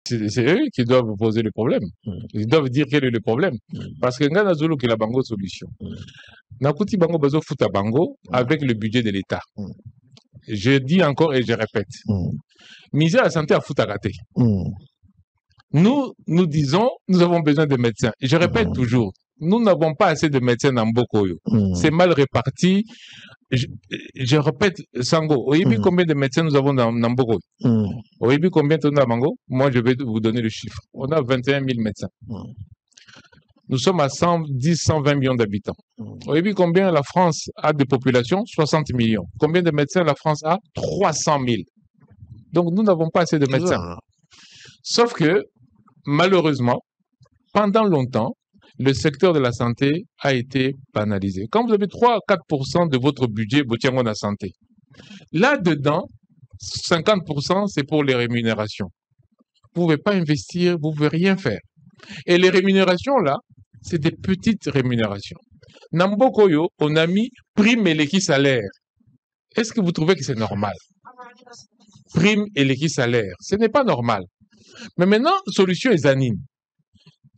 C'est eux qui doivent vous poser le problème. Ils doivent dire quel est le problème. Parce que Ngana Zulu qui la bango solution. Nakuti bango bazo futa bango avec le budget de l'État. Je dis encore et je répète. Misère à la santé à futa gâté. Nous disons, nous avons besoin de médecins. Et je répète toujours, nous n'avons pas assez de médecins dans Mbokoyo. C'est mal réparti. Je répète, Sango, Oyebi, combien de médecins nous avons dans Mbokoyo? Oyebi, combien de Mango? Moi, je vais vous donner le chiffre. On a 21 000 médecins. Nous sommes à 110, 120 millions d'habitants. Oyebi, combien la France a de population? 60 millions. Combien de médecins la France a? 300 000. Donc, nous n'avons pas assez de médecins. Sauf que, malheureusement, pendant longtemps, le secteur de la santé a été banalisé. Quand vous avez 3 à 4% de votre budget, vous tiens la santé. Là-dedans, 50%, c'est pour les rémunérations. Vous ne pouvez pas investir, vous ne pouvez rien faire. Et les rémunérations, là, c'est des petites rémunérations. Nambokoyo, on a mis prime et l'équipe salaire. Est-ce que vous trouvez que c'est normal? Prime et l'équipe salaire. Ce n'est pas normal. Mais maintenant, solution est anine.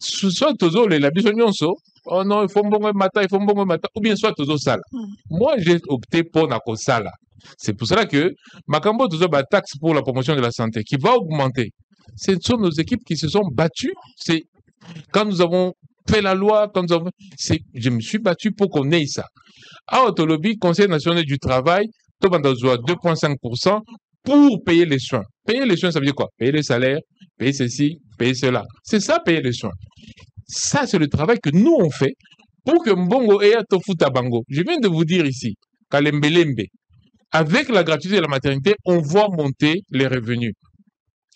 Soit tozo le la bisonyonso, oh non, il faut mbongo mata, ou bien soit tozo sala. Moi, j'ai opté pour nako sala. C'est pour cela que Makambo tozo ba taxe pour la promotion de la santé qui va augmenter. Ce sont nos équipes qui se sont battues. C'est quand nous avons fait la loi, je me suis battu pour qu'on ait ça. À Otolobi, Conseil national du travail, Tobandazoa 2,5% pour payer les soins. Payer les soins, ça veut dire quoi? Payer les salaires, payer ceci, payer cela. C'est ça, payer les soins. Ça, c'est le travail que nous, on fait pour que Mbongo ait à Tofuta Bango. Je viens de vous dire ici, Kalembelembe, avec la gratuité de la maternité, on voit monter les revenus.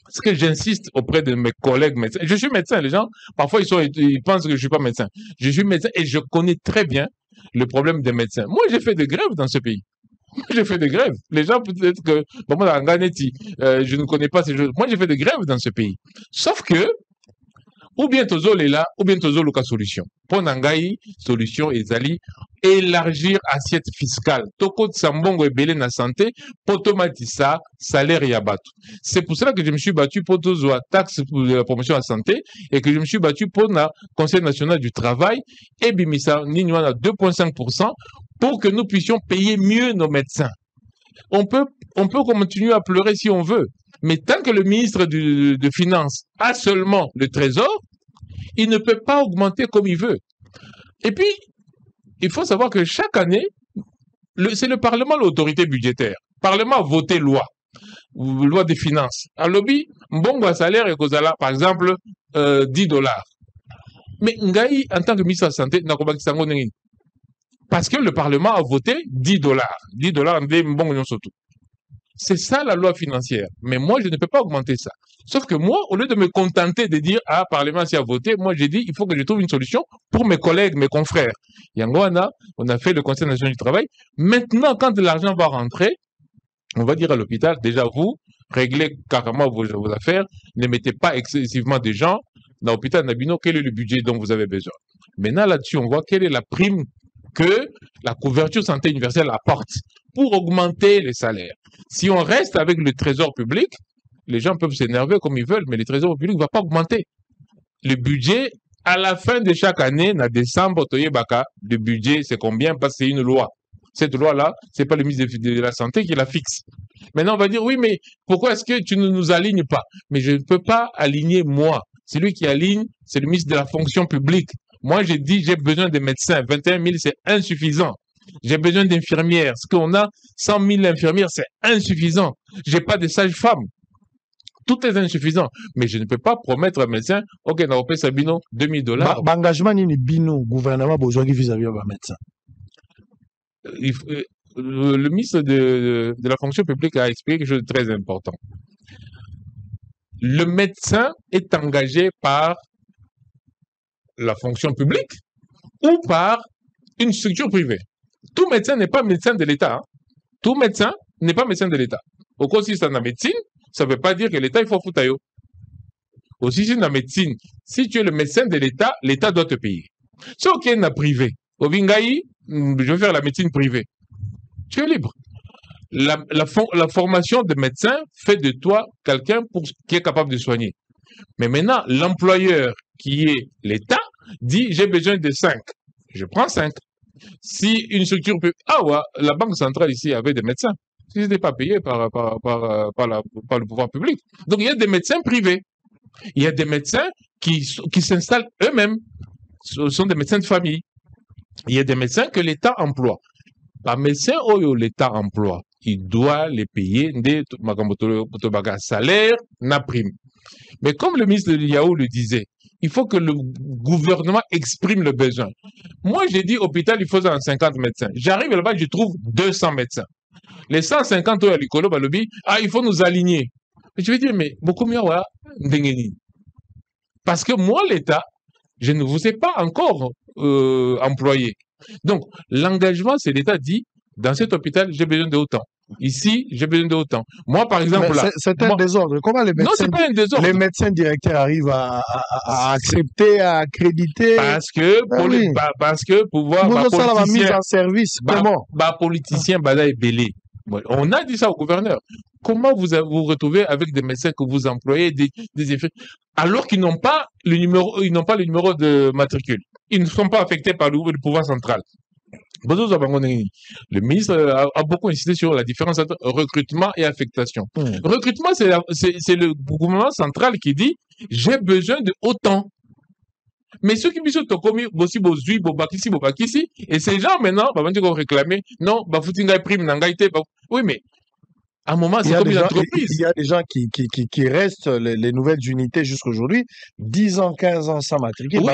Ce que j'insiste auprès de mes collègues médecins, je suis médecin, les gens, parfois ils pensent que je ne suis pas médecin. Je suis médecin et je connais très bien le problème des médecins. Moi, j'ai fait des grèves dans ce pays. J'ai fait des grèves. Les gens, peut-être que, bon, moi, je ne connais pas ces choses. Moi, j'ai fait des grèves dans ce pays. Sauf que, ou bien Tozol est là, ou bien Tozol a solution. Pour Nangaï, solution ezali, élargir assiette fiscale. Toko Tsambongo et Belé na santé, Potomatissa, salaire yabatu. C'est pour cela que je me suis battu pour Tozoa taxe pour la promotion de la santé, et que je me suis battu pour le Conseil national du travail, et Bimisa, Nignoana 2,5%, pour que nous puissions payer mieux nos médecins. On peut continuer à pleurer si on veut, mais tant que le ministre de Finances a seulement le trésor, il ne peut pas augmenter comme il veut. Et puis, il faut savoir que chaque année, c'est le Parlement l'autorité budgétaire. Le Parlement a voté loi des finances. À lobby, mbongo salaire et kozala, par exemple, $10. Mais Ngaï, en tant que ministre de la Santé, n'a pas parce que le Parlement a voté $10. $10, c'est ça la loi financière. Mais moi, je ne peux pas augmenter ça. Sauf que moi, au lieu de me contenter de dire, ah, Parlement s'y a voté, moi, j'ai dit, il faut que je trouve une solution pour mes collègues, mes confrères. Yangoana, on a fait le Conseil national du travail. Maintenant, quand l'argent va rentrer, on va dire à l'hôpital, déjà vous, réglez carrément vos affaires, ne mettez pas excessivement de gens dans l'hôpital Nabino, quel est le budget dont vous avez besoin. Maintenant, là-dessus, on voit quelle est la prime que la couverture santé universelle apporte pour augmenter les salaires. Si on reste avec le trésor public, les gens peuvent s'énerver comme ils veulent, mais le trésor public ne va pas augmenter. Le budget, à la fin de chaque année, en décembre, le budget, c'est combien? Parce que c'est une loi. Cette loi-là, c'est pas le ministre de la Santé qui la fixe. Maintenant, on va dire, oui, mais pourquoi est-ce que tu ne nous alignes pas? Mais je ne peux pas aligner moi. Celui qui aligne, c'est le ministre de la fonction publique. Moi, j'ai dit, j'ai besoin de médecins. 21 000, c'est insuffisant. J'ai besoin d'infirmières. Ce qu'on a, 100 000 infirmières, c'est insuffisant. J'ai pas de sages-femmes. Tout est insuffisant. Mais je ne peux pas promettre à un médecin, ok, on va payer Sabino $2 000. L'engagement ni bino, gouvernement besoin vis-à-vis d'un médecin. Le ministre de la fonction publique a expliqué quelque chose de très important. Le médecin est engagé par la fonction publique ou par une structure privée. Tout médecin n'est pas médecin de l'État. Hein. Tout médecin n'est pas médecin de l'État. Au cas où c'est dans la médecine, ça ne veut pas dire que l'État il faut foutre. Aussi, c'est dans la médecine. Si tu es le médecin de l'État, l'État doit te payer. Si ok, dans privé, au Vingaï, je vais faire la médecine privée. Tu es libre. La formation de médecin fait de toi quelqu'un qui est capable de soigner. Mais maintenant, l'employeur qui est l'État dit j'ai besoin de 5. Je prends 5. Si une structure peut... Ah ouais, la Banque centrale ici avait des médecins. Ils n'étaient pas payés par le pouvoir public. Donc il y a des médecins privés. Il y a des médecins qui s'installent eux-mêmes. Ce sont des médecins de famille. Il y a des médecins que l'État emploie. Par médecin, l'État emploie. Il doit les payer des salaire, na prime. Mais comme le ministre de Yahoo le disait, il faut que le gouvernement exprime le besoin. Moi, j'ai dit hôpital, il faut 50 médecins. J'arrive là-bas, je trouve 200 médecins. Les 150 à l'école, il faut nous aligner. Je vais dire, mais beaucoup mieux, parce que moi, l'État, je ne vous ai pas encore employé. Donc, l'engagement, c'est l'État dit, dans cet hôpital, j'ai besoin de autant. Ici, j'ai besoin de autant. Moi, par exemple, là... C'est un désordre. Comment les médecins... Non, c'est pas un désordre. Les médecins directeurs arrivent à accepter, à accréditer... Parce que pouvoir... Nous avons la mise en service. Comment politicien, est belé. On a dit ça au gouverneur. Comment vous retrouvez avec des médecins que vous employez, des effets, alors qu'ils n'ont pas le numéro de matricule. Ils ne sont pas affectés par le pouvoir central. Le ministre a beaucoup insisté sur la différence entre recrutement et affectation. Recrutement, c'est le gouvernement central qui dit j'ai besoin de autant. Mais ceux qui sont commis aussi bobakisi, et ces gens maintenant, vont réclamer non, foutinga prime nangaite. Oui, mais à un moment, c'est comme une entreprise. Il y a des gens qui restent, les nouvelles unités jusqu'aujourd'hui, 10 ans, 15 ans sans matricule. Oui,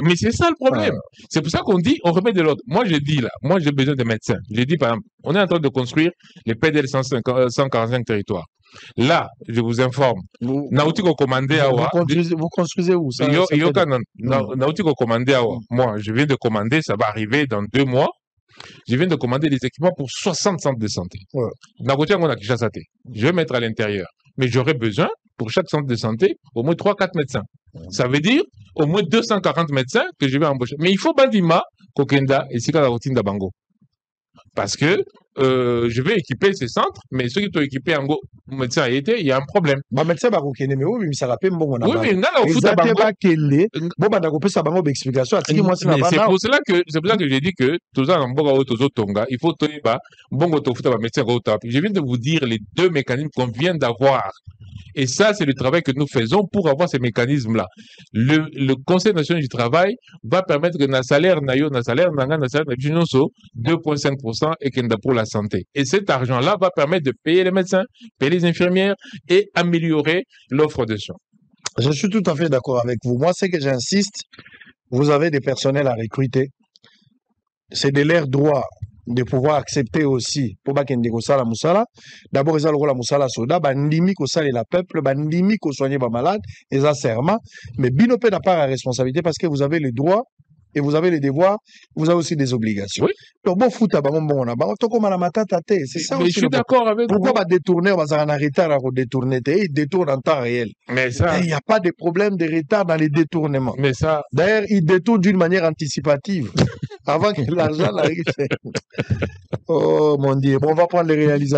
mais c'est ça le problème. C'est pour ça qu'on dit, on remet de l'ordre. Moi, je dis là, moi, j'ai besoin de médecins. J'ai dit, par exemple, on est en train de construire les PDL 145 territoires. Là, je vous informe, Nautiko commandé à Awa. Vous construisez où ça? Nautiko commandé à Awa. Moi, je viens de commander, ça va arriver dans 2 mois. Je viens de commander des équipements pour 60 centres de santé. Je vais mettre à l'intérieur. Mais j'aurai besoin, pour chaque centre de santé, au moins 3-4 médecins. Ça veut dire au moins 240 médecins que je vais embaucher. Mais il faut Bandima, Kokenda et Sika la routine d'Abango. Parce que je vais équiper ces centres, mais ceux qui sont équipés en go, médecin a été, il y a un problème. Bah, médecin va mais oui, ça rappelle bon. Oui, mais là, au foot à Bango. C'est pour cela que j'ai dit que tout ça en Boga Otozo Tonga, il faut Toiba, Bongo Tofuta, médecin Rotap. Je viens de vous dire les 2 mécanismes qu'on vient d'avoir. Et ça, c'est le travail que nous faisons pour avoir ces mécanismes-là. Le Conseil national du travail va permettre que notre salaire, 2,5% et qu'il pour la santé. Et cet argent-là va permettre de payer les médecins, payer les infirmières et améliorer l'offre de soins. Je suis tout à fait d'accord avec vous. Moi, c'est que j'insiste, vous avez des personnels à recruter. C'est de leur droit de pouvoir accepter aussi pour bakende ko sala musala. D'abord ils ont la musala soda bandimi ko sala la peuple bandimi ko soigner ba malade et ça serment, mais binopé n'a pas la responsabilité parce que vous avez les droits et vous avez les devoirs, vous avez aussi des obligations. Oui. Donc bon foot bon on a to comme la matata té, c'est ça. Mais aussi je suis d'accord avec pourquoi vous. Pourquoi détourner on va en retard à détourner ils détournent en temps réel. Mais ça, il n'y a pas de problème de retard dans les détournements. Mais ça, d'ailleurs, ils détournent d'une manière anticipative avant que l'argent arrive. Oh mon Dieu, bon, on va prendre les réalisations.